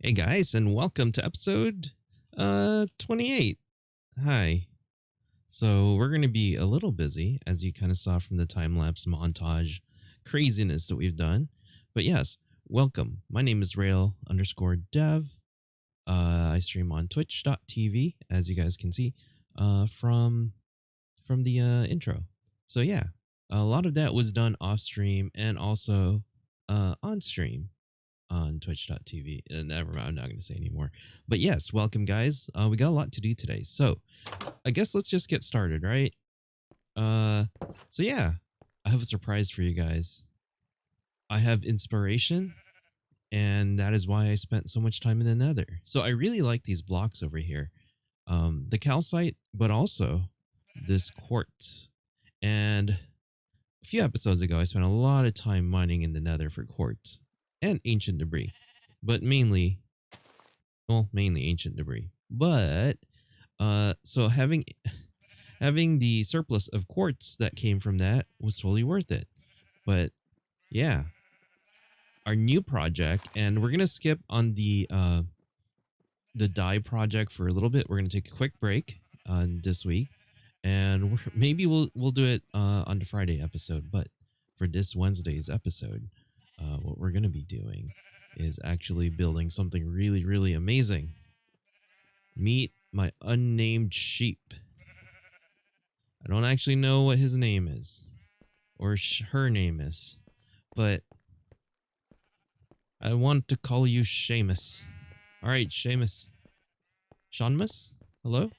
Hey guys, and welcome to episode 28. Hi. So we're going to be a little busy, as you kind of saw from the time-lapse montage craziness that we've done. But yes, welcome. My name is Rail_dev. I stream on twitch.tv, as you guys can see from the intro. So yeah, a lot of that was done off stream and also on stream on twitch.tv. And never mind, I'm not going to say anymore. But yes, welcome guys. We got a lot to do today. So I guess let's just get started, right? So yeah, I have a surprise for you guys. I have inspiration, and that is why I spent so much time in the Nether. So I really like these blocks over here. The calcite, but also this quartz. And a few episodes ago, I spent a lot of time mining in the Nether for quartz and ancient debris, but mainly ancient debris. But so having the surplus of quartz that came from that was totally worth it. But yeah, our new project, and we're gonna skip on the dye project for a little bit. We're gonna take a quick break on this week, and maybe we'll do it on the Friday episode. But for this Wednesday's episode, what we're gonna be doing is actually building something really, really amazing. Meet my unnamed sheep. I don't actually know what his name is or her name is, but I want to call you Seamus. All right, Seamus. Seamus? Hello?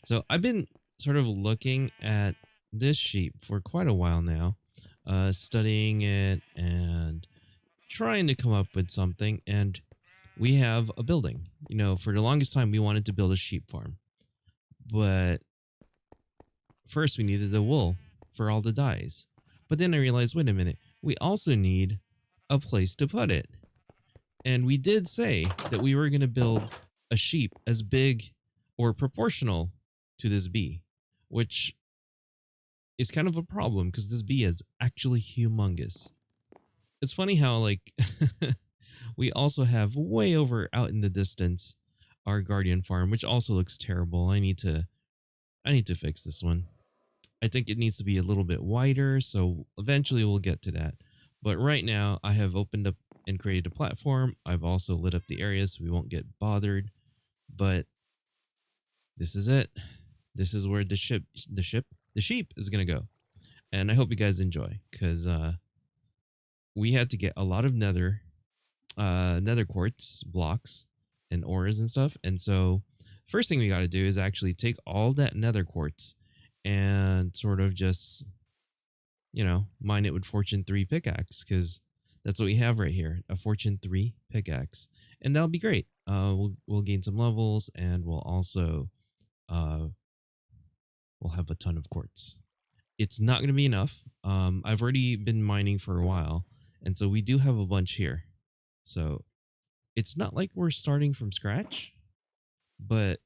So I've been sort of looking at this sheep for quite a while now, studying it and trying to come up with something. And we have a building. You know, for the longest time, we wanted to build a sheep farm. But first, we needed the wool for all the dyes. But then I realized, wait a minute, we also need a place to put it. And we did say that we were going to build a sheep as big or proportional to this bee, which is kind of a problem because this bee is actually humongous. It's funny how, like, we also have way over out in the distance our guardian farm, which also looks terrible. I need to fix this one. I think it needs to be a little bit wider, so eventually we'll get to that. But right now, I have opened up and created a platform. I've also lit up the area so we won't get bothered. But this is it. This is where the sheep is gonna go. And I hope you guys enjoy, because we had to get a lot of nether quartz blocks and ores and stuff. And so first thing we got to do is actually take all that nether quartz and sort of just, you know, mine it with Fortune 3 pickaxe, because that's what we have right here, a Fortune 3 pickaxe, and that'll be great. We'll gain some levels, and we'll also we'll have a ton of quartz. It's not going to be enough. I've already been mining for a while, and so we do have a bunch here. So it's not like we're starting from scratch, but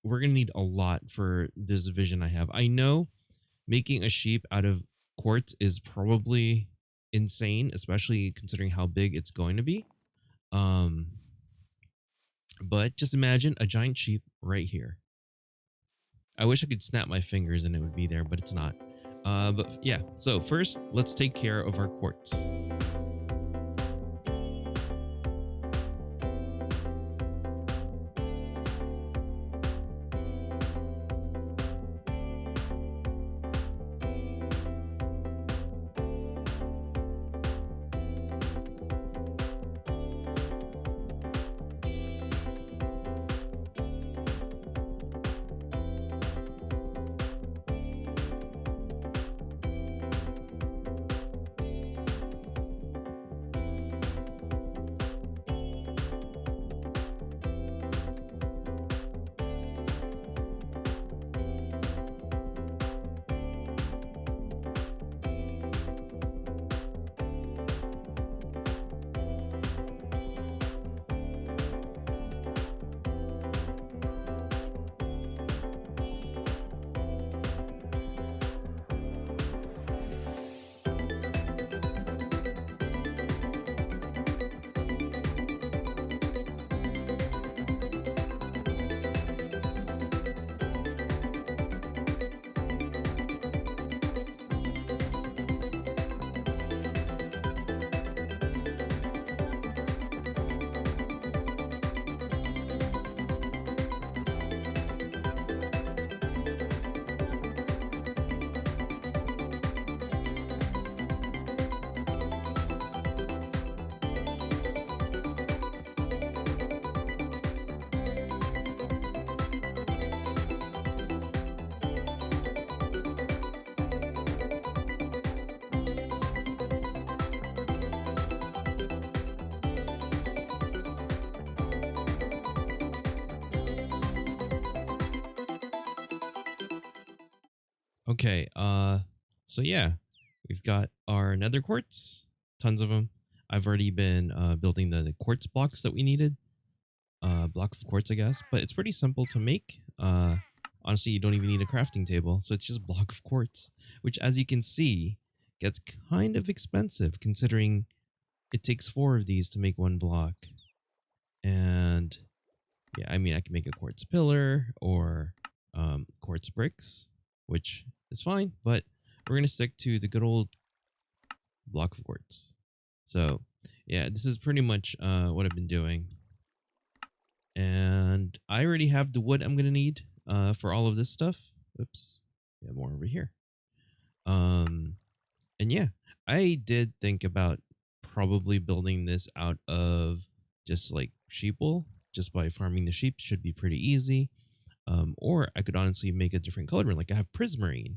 we're going to need a lot for this vision I have. I know making a sheep out of quartz is probably insane, especially considering how big it's going to be. But just imagine a giant sheep right here. I wish I could snap my fingers and it would be there, but it's not. But yeah, so first, let's take care of our quartz. Okay. So yeah, we've got our Nether Quartz, tons of them. I've already been building the quartz blocks that we needed. Block of quartz, I guess, but it's pretty simple to make. Honestly, you don't even need a crafting table, so it's just block of quartz, which, as you can see, gets kind of expensive considering it takes 4 of these to make one block. And yeah, I mean, I can make a quartz pillar or quartz bricks, which is fine, but we're gonna stick to the good old block of quartz. So yeah, this is pretty much what I've been doing. And I already have the wood I'm gonna need for all of this stuff. Oops, yeah, more over here. And yeah, I did think about probably building this out of just like sheep wool, just by farming the sheep should be pretty easy. Or I could honestly make a different color, like I have prismarine,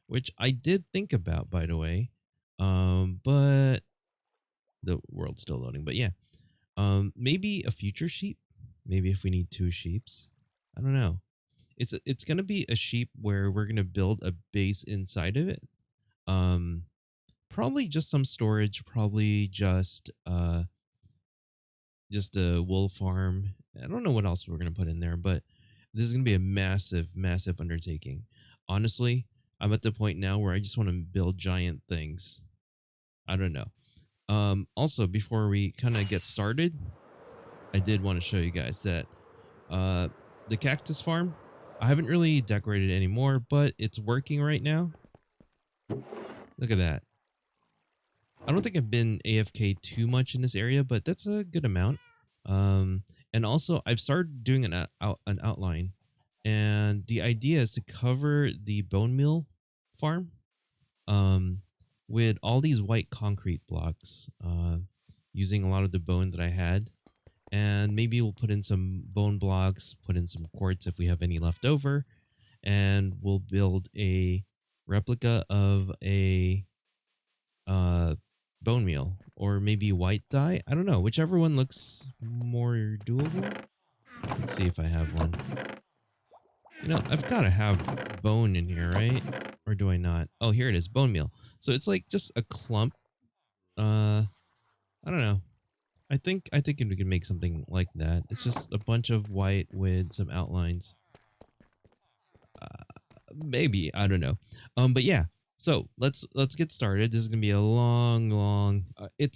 which I did think about, by the way. But the world's still loading. But yeah, maybe a future sheep. Maybe if we need 2 sheeps, I don't know. It's gonna be a sheep where we're gonna build a base inside of it. Um, Probably just some storage. Probably just a wool farm. I don't know what else we're gonna put in there, but this is gonna be a massive, massive undertaking. Honestly, I'm at the point now where I just want to build giant things. I don't know. Also, before we kind of get started, I did want to show you guys that uh, the Cactus Farm, I haven't really decorated it anymore, but it's working right now. Look at that. I don't think I've been AFK too much in this area, but that's a good amount. And also, I've started doing an outline, and the idea is to cover the bone meal farm um, with all these white concrete blocks, using a lot of the bone that I had. And maybe we'll put in some bone blocks, put in some quartz if we have any left over, and we'll build a replica of a uh, bone meal or maybe white dye. I don't know, whichever one looks more doable. Let's see if I have one. You know, I've got to have bone in here, right? Or do I not? Oh, here it is, bone meal. So it's like just a clump. I don't know. I think we can make something like that. It's just a bunch of white with some outlines. Maybe, I don't know. But yeah. So let's get started. This is gonna be a long.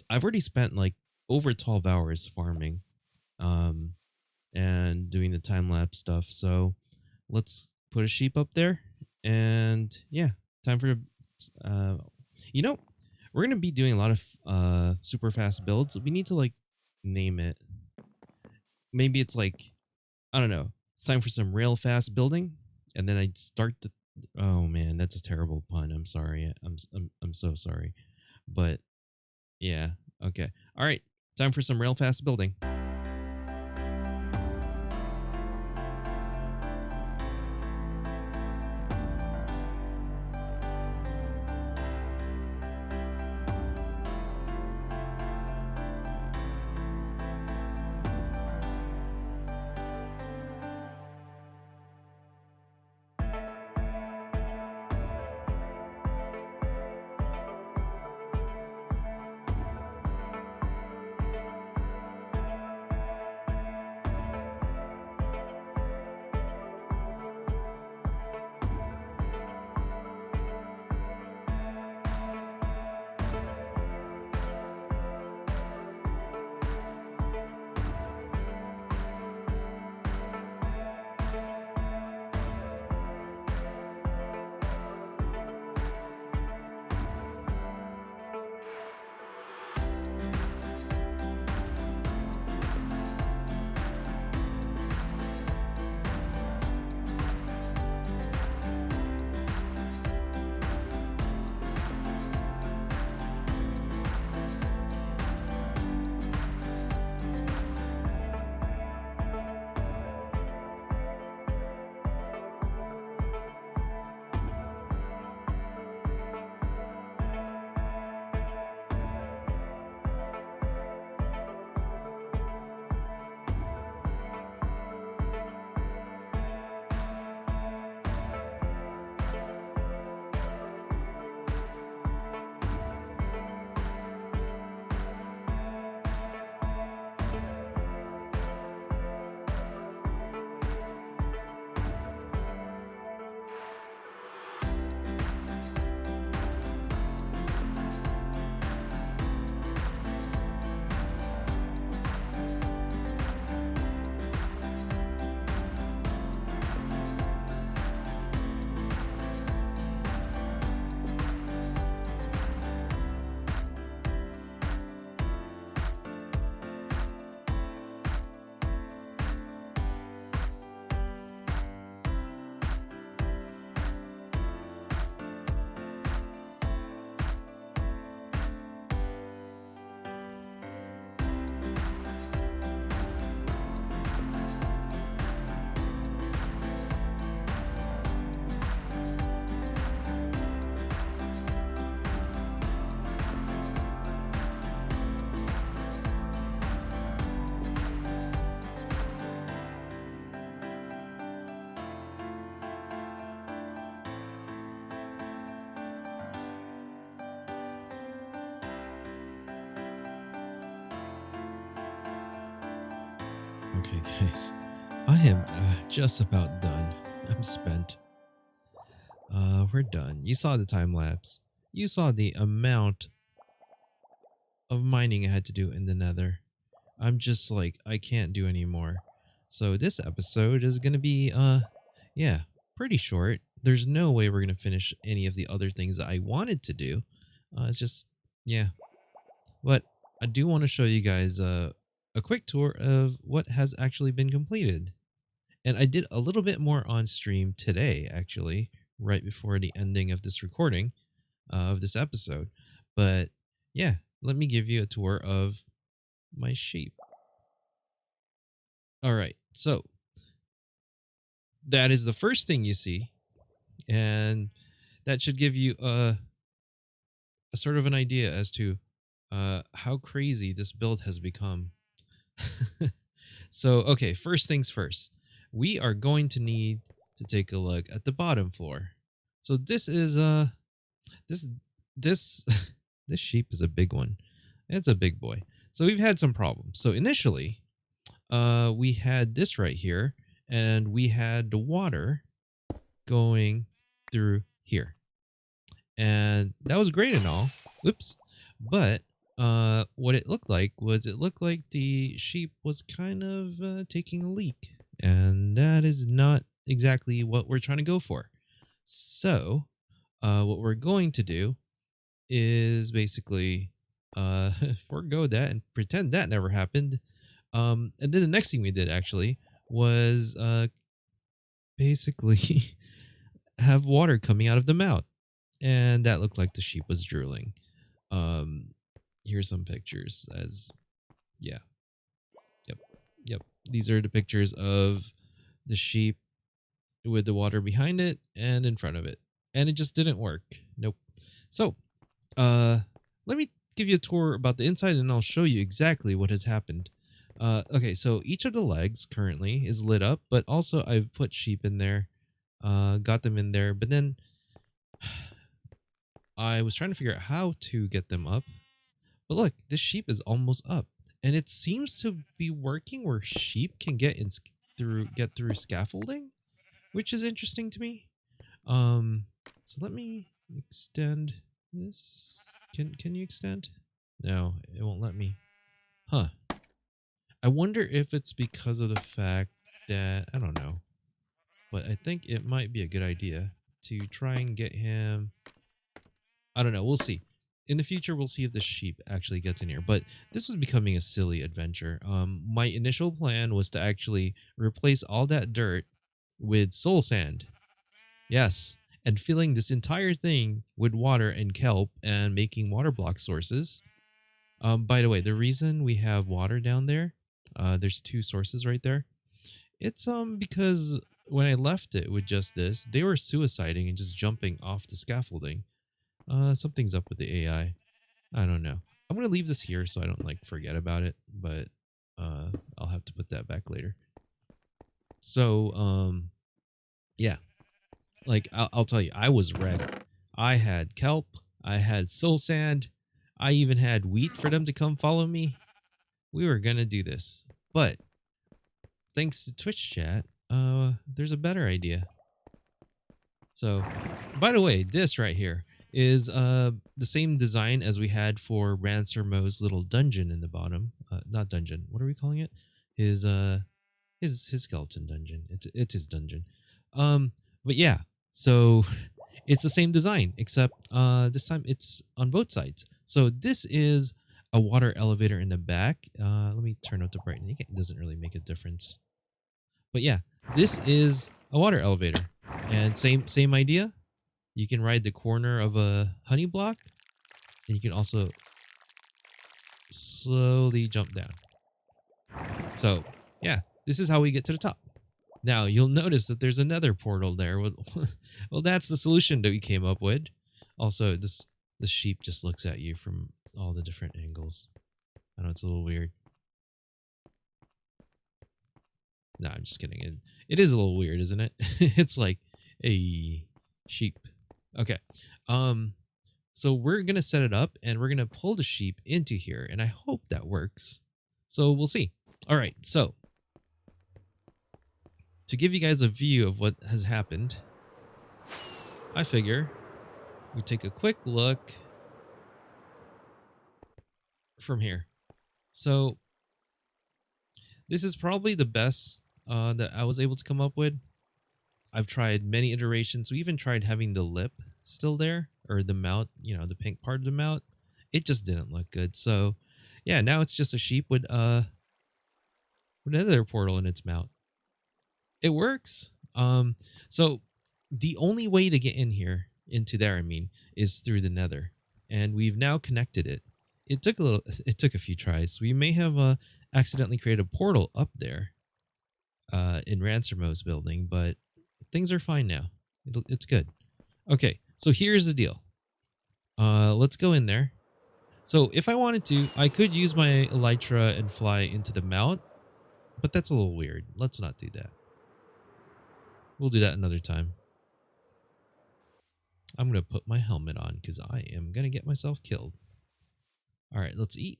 I've already spent like over 12 hours farming, um, and doing the time lapse stuff. So let's put a sheep up there, and yeah, time for uh, you know, we're gonna be doing a lot of super fast builds. We need to like name it. Maybe it's like, I don't know. It's time for some real fast building, and then I'd start the. Oh man, that's a terrible pun. I'm sorry. I'm so sorry, but yeah. Okay. All right. Time for some real fast building. Okay, guys. I am just about done. I'm spent. We're done. You saw the time lapse. You saw the amount of mining I had to do in the Nether. I'm just like, I can't do anymore. So this episode is going to be, yeah, pretty short. There's no way we're going to finish any of the other things that I wanted to do. It's just, yeah. But I do want to show you guys a quick tour of what has actually been completed. And I did a little bit more on stream today, actually, right before the ending of this recording of this episode. But yeah, let me give you a tour of my sheep. All right, so that is the first thing you see, and that should give you a sort of an idea as to how crazy this build has become. So, okay, first things first. We are going to need to take a look at the bottom floor. So this is this this this sheep is a big one. It's a big boy. So we've had some problems. So initially, we had this right here, and we had the water going through here. And that was great and all. Whoops. But what it looked like was the sheep was kind of taking a leak. And that is not exactly what we're trying to go for. So what we're going to do is basically forego that and pretend that never happened. And then the next thing we did actually was basically have water coming out of the mouth. And that looked like the sheep was drooling. Here's some pictures as, yeah. Yep. These are the pictures of the sheep with the water behind it and in front of it. And it just didn't work. Nope. So, let me give you a tour about the inside and I'll show you exactly what has happened. Okay, so each of the legs currently is lit up, but also I've put sheep in there, got them in there, but then I was trying to figure out how to get them up. But look, this sheep is almost up. And it seems to be working where sheep can get through scaffolding, which is interesting to me. So let me extend this. Can you extend? No, it won't let me. Huh. I wonder if it's because of the fact that I don't know. But I think it might be a good idea to try and get him. I don't know. We'll see. In the future, we'll see if the sheep actually gets in here. But this was becoming a silly adventure. My initial plan was to actually replace all that dirt with soul sand. Yes. And filling this entire thing with water and kelp and making water block sources. By the way, the reason we have water down there, there's two sources right there. It's because when I left it with just this, they were suiciding and just jumping off the scaffolding. Something's up with the AI. I don't know. I'm gonna leave this here so I don't like forget about it, but I'll have to put that back later. So yeah, like I'll tell you, I was ready. I had kelp, I had soul sand, I even had wheat for them to come follow me. We were gonna do this, but thanks to Twitch chat, there's a better idea. So, by the way, this right here is the same design as we had for Rancermo's little dungeon in the bottom. Not dungeon. What are we calling it? His skeleton dungeon. It's his dungeon. But yeah. So it's the same design except this time it's on both sides. So this is a water elevator in the back. Let me turn up the brightness. It doesn't really make a difference. But yeah, this is a water elevator. And same idea. You can ride the corner of a honey block, and you can also slowly jump down. So, yeah, this is how we get to the top. Now, you'll notice that there's another portal there. Well, that's the solution that we came up with. Also, the sheep just looks at you from all the different angles. I know it's a little weird. No, I'm just kidding. It is a little weird, isn't it? It's like a sheep. Okay. So we're going to set it up and we're going to pull the sheep into here and I hope that works. So we'll see. All right. So to give you guys a view of what has happened, I figure we take a quick look from here. So this is probably the best that I was able to come up with. I've tried many iterations. We even tried having the lip still there, or the mouth, you know, the pink part of the mouth. It just didn't look good. So yeah, now it's just a sheep with another portal in its mouth. It works. So the only way to get in here, into there, I mean, is through the Nether, and we've now connected it. It took a few tries. We may have accidentally created a portal up there, in Ransomo's building, but things are fine now. It's good. Okay, so here's the deal. Let's go in there. So if I wanted to, I could use my elytra and fly into the mount, but that's a little weird. Let's not do that. We'll do that another time. I'm going to put my helmet on because I am going to get myself killed. All right, let's eat.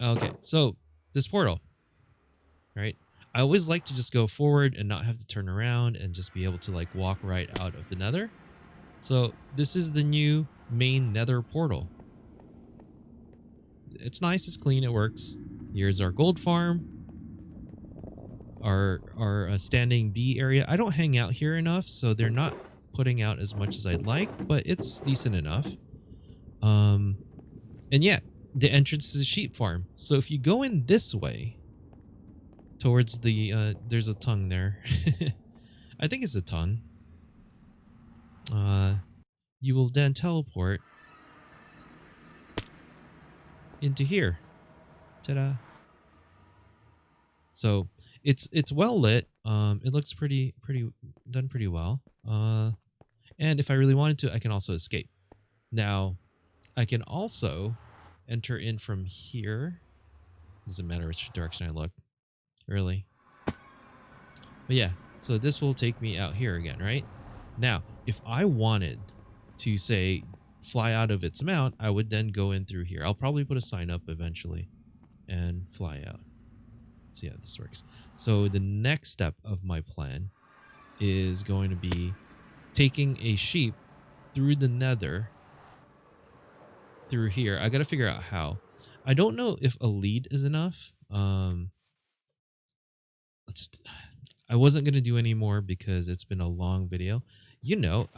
Okay, so this portal, right? I always like to just go forward and not have to turn around and just be able to like walk right out of the Nether. So this is the new main Nether portal. It's nice, it's clean, it works. Here's our gold farm. Our standing bee area. I don't hang out here enough, so they're not putting out as much as I'd like, but it's decent enough. And yeah, the entrance to the sheep farm. So if you go in this way towards the there's a tongue there. I think it's a tongue. You will then teleport into here. Ta-da. So it's well lit. It looks pretty done pretty well. And if I really wanted to, I can also escape. Now, I can also enter in from here. Doesn't matter which direction I look, really. But yeah, so this will take me out here again, right? Now, if I wanted to, say, fly out of its mount, I would then go in through here. I'll probably put a sign up eventually and fly out. Let's see how this works. So the next step of my plan is going to be taking a sheep through the Nether through here. I got to figure out how. I don't know if a lead is enough. I wasn't going to do any more because it's been a long video. You know,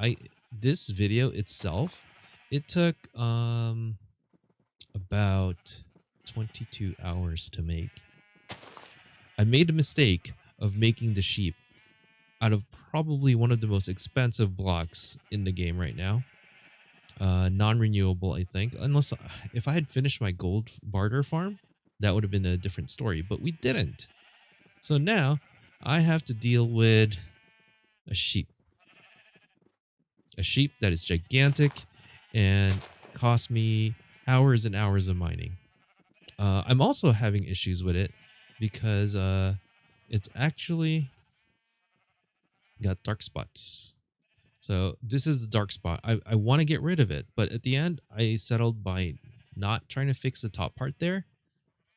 this video itself, it took about 22 hours to make. I made a mistake of making the sheep out of probably one of the most expensive blocks in the game right now. Non-renewable, I think. Unless if I had finished my gold barter farm, that would have been a different story. But we didn't. So now I have to deal with a sheep. A sheep that is gigantic and cost me hours and hours of mining. I'm also having issues with it because it's actually got dark spots. So this is the dark spot. I want to get rid of it, but at the end, I settled by not trying to fix the top part there.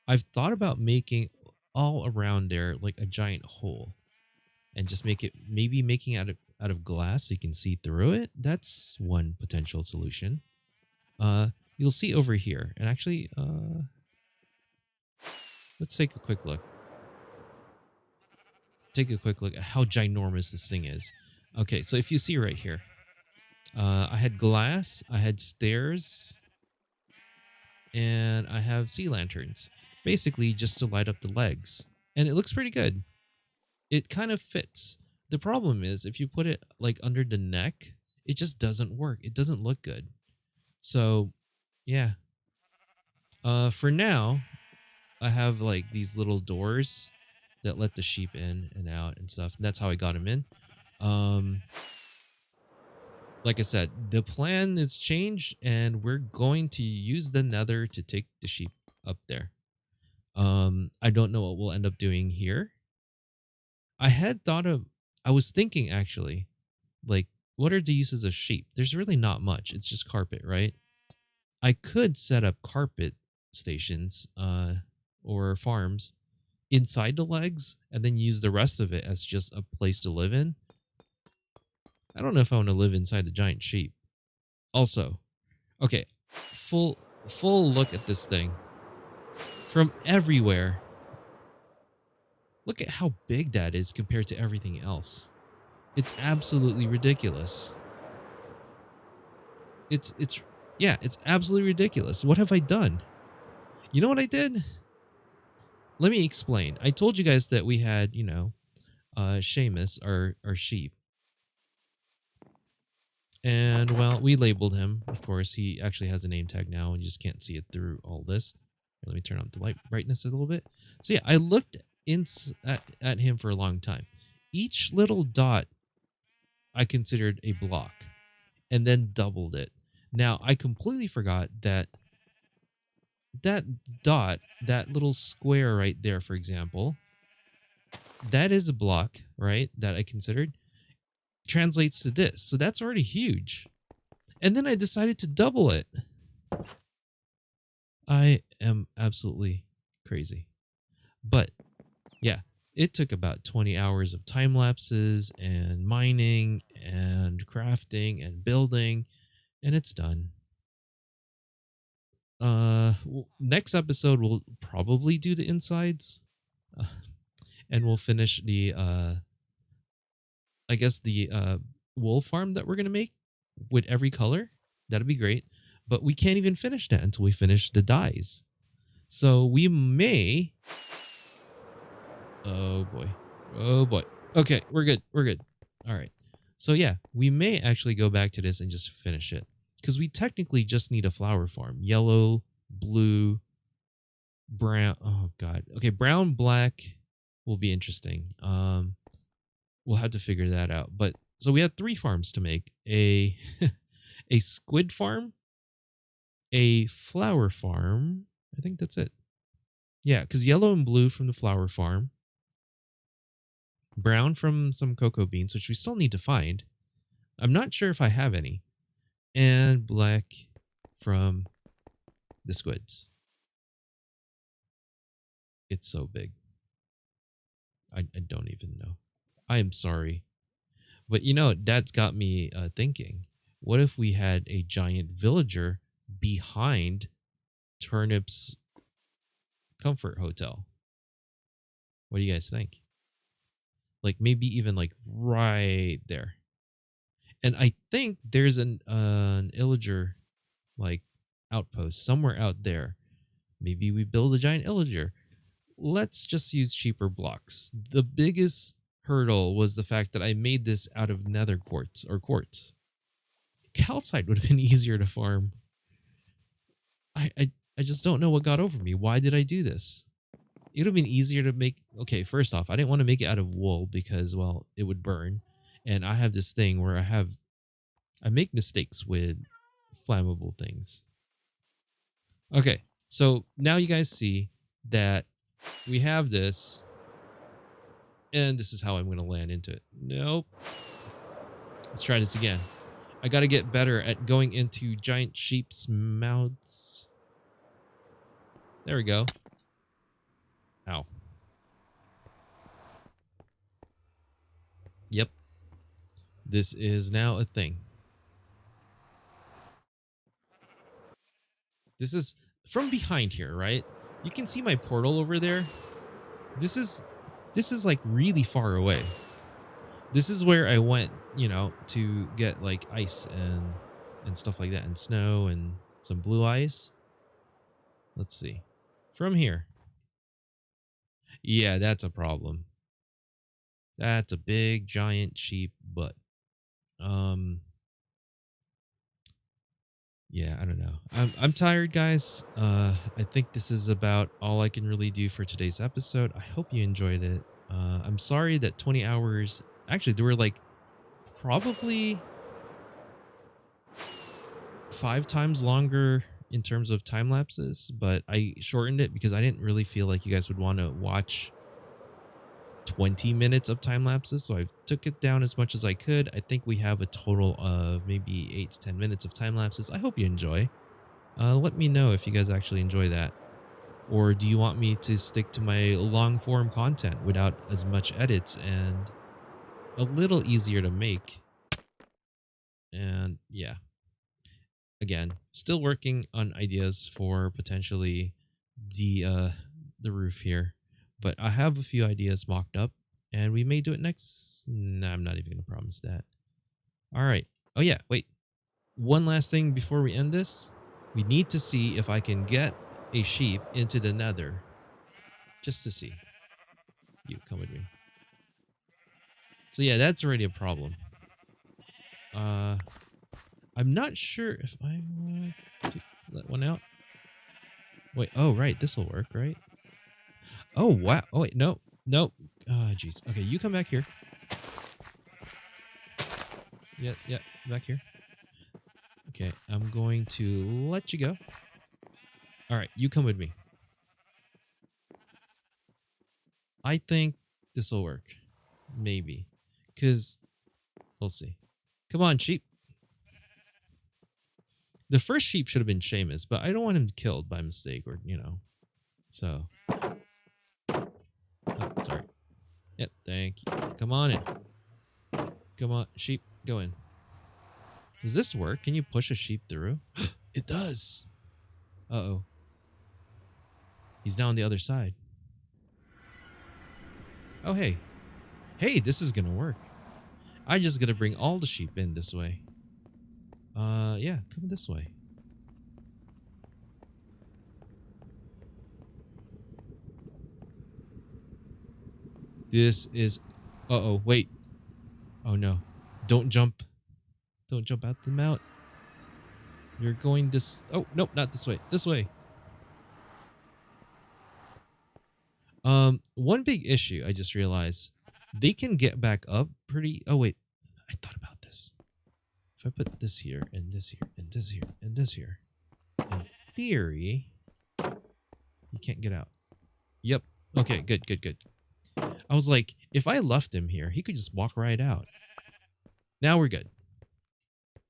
I've thought about making all around there like a giant hole and just making it out of glass so you can see through it. That's one potential solution. You'll see over here, and actually, let's take a quick look. Take a quick look at how ginormous this thing is. Okay, so if you see right here, I had glass, I had stairs, and I have sea lanterns. Basically, just to light up the legs. And it looks pretty good. It kind of fits. The problem is, if you put it like under the neck, it just doesn't work. It doesn't look good. So, yeah. For now, I have like these little doors that let the sheep in and out and stuff. And that's how I got them in. Like I said, the plan is changed and we're going to use the Nether to take the sheep up there. I don't know what we'll end up doing here. I was thinking actually, like, what are the uses of sheep? There's really not much. It's just carpet, right? I could set up carpet stations, or farms inside the legs and then use the rest of it as just a place to live in. I don't know if I want to live inside a giant sheep. Also, okay, full look at this thing from everywhere. Look at how big that is compared to everything else. It's absolutely ridiculous. It's yeah, it's absolutely ridiculous. What have I done? You know what I did? Let me explain. I told you guys that we had, Seamus, our sheep. And, well, we labeled him. Of course, he actually has a name tag now, and you just can't see it through all this. Let me turn on the light brightness a little bit. So, yeah, I looked at him for a long time. Each little dot I considered a block, and then doubled it. Now, I completely forgot that dot, that little square right there, for example, that is a block, right, that I considered, translates to this. So that's already huge. And then I decided to double it. I am absolutely crazy. But yeah, it took about 20 hours of time lapses and mining and crafting and building, and it's done. Next episode we'll probably do the insides, and we'll finish the I guess the wool farm that we're gonna make with every color. That'd be great, but we can't even finish that until we finish the dyes. So we may. Oh boy. Okay, we're good. All right. So yeah, we may actually go back to this and just finish it, because we technically just need a flower farm. Yellow, blue, brown. Oh god. Okay, brown, black will be interesting. We'll have to figure that out. But so we have 3 farms to make: a a squid farm, a flower farm. I think that's it. Yeah, because yellow and blue from the flower farm, brown from some cocoa beans, which we still need to find. I'm not sure if I have any, and black from the squids. It's so big. I don't even know. I am sorry. But that's got me thinking. What if we had a giant villager behind Turnip's Comfort Hotel? What do you guys think? Like maybe even like right there. And I think there's an illager like outpost somewhere out there. Maybe we build a giant illager. Let's just use cheaper blocks. The biggest hurdle was the fact that I made this out of nether quartz or quartz. Calcite would have been easier to farm. I just don't know what got over me. Why did I do this? It would have been easier to make. Okay, first off, I didn't want to make it out of wool because, well, it would burn. And I have this thing where I make mistakes with flammable things. Okay, so now you guys see that we have this, and this is how I'm going to land into it. Nope. Let's try this again. I got to get better at going into giant sheep's mouths. There we go. Ow. Yep. This is now a thing. This is from behind here, right? You can see my portal over there. This is like really far away. This is where I went, to get like ice and stuff like that, and snow and some blue ice. Let's see. From here. Yeah, that's a problem. That's a big giant sheep butt. Yeah, I don't know. I'm tired, guys. I think this is about all I can really do for today's episode. I hope you enjoyed it. I'm sorry that 20 hours. Actually, there were like probably 5 times longer in terms of time lapses, but I shortened it because I didn't really feel like you guys would want to watch 20 minutes of time lapses, so I took it down as much as I could. I think we have a total of maybe 8 to 10 minutes of time lapses. I hope you enjoy. Let me know if you guys actually enjoy that. Or do you want me to stick to my long form content without as much edits and a little easier to make? And yeah, again, still working on ideas for potentially the uh the roof here, but I have a few ideas mocked up, and we may do it next. Nah, I'm not even gonna promise that. All right. Oh yeah, wait. One last thing before we end this. We need to see if I can get a sheep into the nether. Just to see. You come with me. So yeah, that's already a problem. Uh I'm not sure if I want to let one out. Wait, oh right, this will work, right? Oh wow. Oh wait, no. No. Oh jeez. Okay, you come back here. Yeah, yeah, back here. Okay, I'm going to let you go. All right, you come with me. I think this will work. Maybe. Because we'll see. Come on, sheep. The first sheep should have been Seamus, but I don't want him killed by mistake or, So. Oh, sorry. Yep, thank you. Come on in. Come on, sheep, go in. Does this work? Can you push a sheep through? It does. Uh-oh. He's down the other side. Oh, hey. Hey, this is gonna work. I just gotta bring all the sheep in this way. Yeah, come this way. This is... Uh-oh, wait. Oh, no. Don't jump. Don't jump out the mount. You're going this... Oh, nope, not this way. This way. One big issue I just realized. They can get back up pretty... Oh, wait. I thought about this. If I put this here, and this here, and this here, and this here, in theory, you can't get out. Yep. Okay, good, good, good. I was like, if I left him here, he could just walk right out. Now we're good.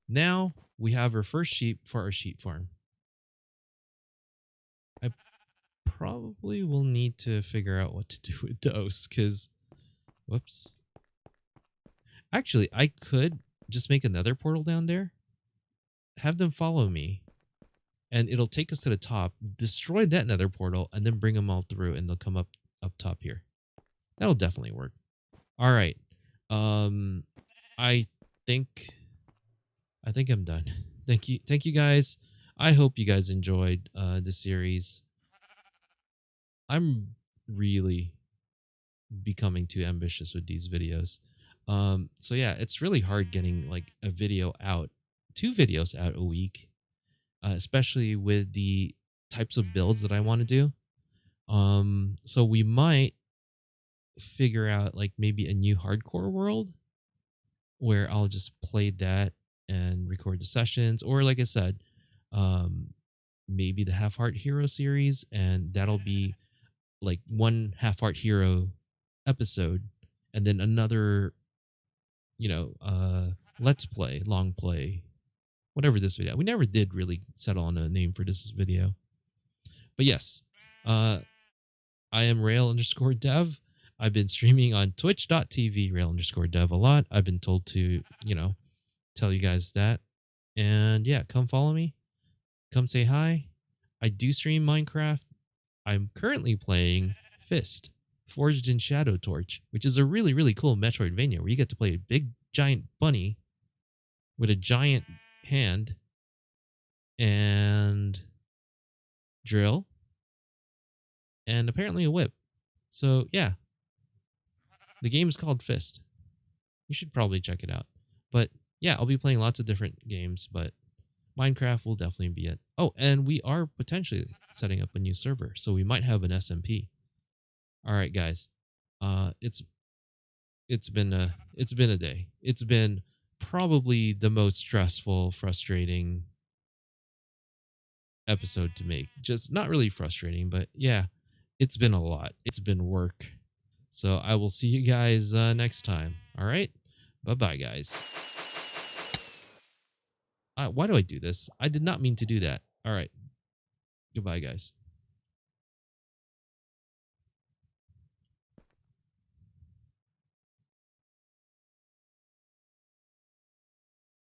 Now we have our first sheep for our sheep farm. I probably will need to figure out what to do with those, because... Whoops. Actually, I could just make another portal down there, have them follow me, and it'll take us to the top, destroy that nether portal, and then bring them all through, and they'll come up top here. That'll definitely work. All right. I think I'm done. Thank you guys. I hope you guys enjoyed the series. I'm really becoming too ambitious with these videos. So yeah, it's really hard getting like a video out, 2 videos out a week, especially with the types of builds that I want to do. So we might figure out like maybe a new hardcore world where I'll just play that and record the sessions, or like I said, maybe the Half Heart Hero series, and that'll be like one Half Heart Hero episode, and then another, let's play, long play, whatever this video. We never did really settle on a name for this video, but yes, I am rail_dev. I've been streaming on twitch.tv rail_dev a lot. I've been told to, tell you guys that. And yeah, come follow me. Come say hi. I do stream Minecraft. I'm currently playing Fist, Forged in Shadow Torch, which is a really, really cool Metroidvania where you get to play a big, giant bunny with a giant hand and drill and apparently a whip. So yeah, the game is called Fist. You should probably check it out. But yeah, I'll be playing lots of different games, but Minecraft will definitely be it. Oh, and we are potentially setting up a new server, so we might have an SMP. All right, guys. It's been a day. It's been probably the most stressful, frustrating episode to make. Just not really frustrating, but yeah, it's been a lot. It's been work. So I will see you guys next time. All right? Bye-bye, guys. Why do I do this? I did not mean to do that. All right. Goodbye, guys.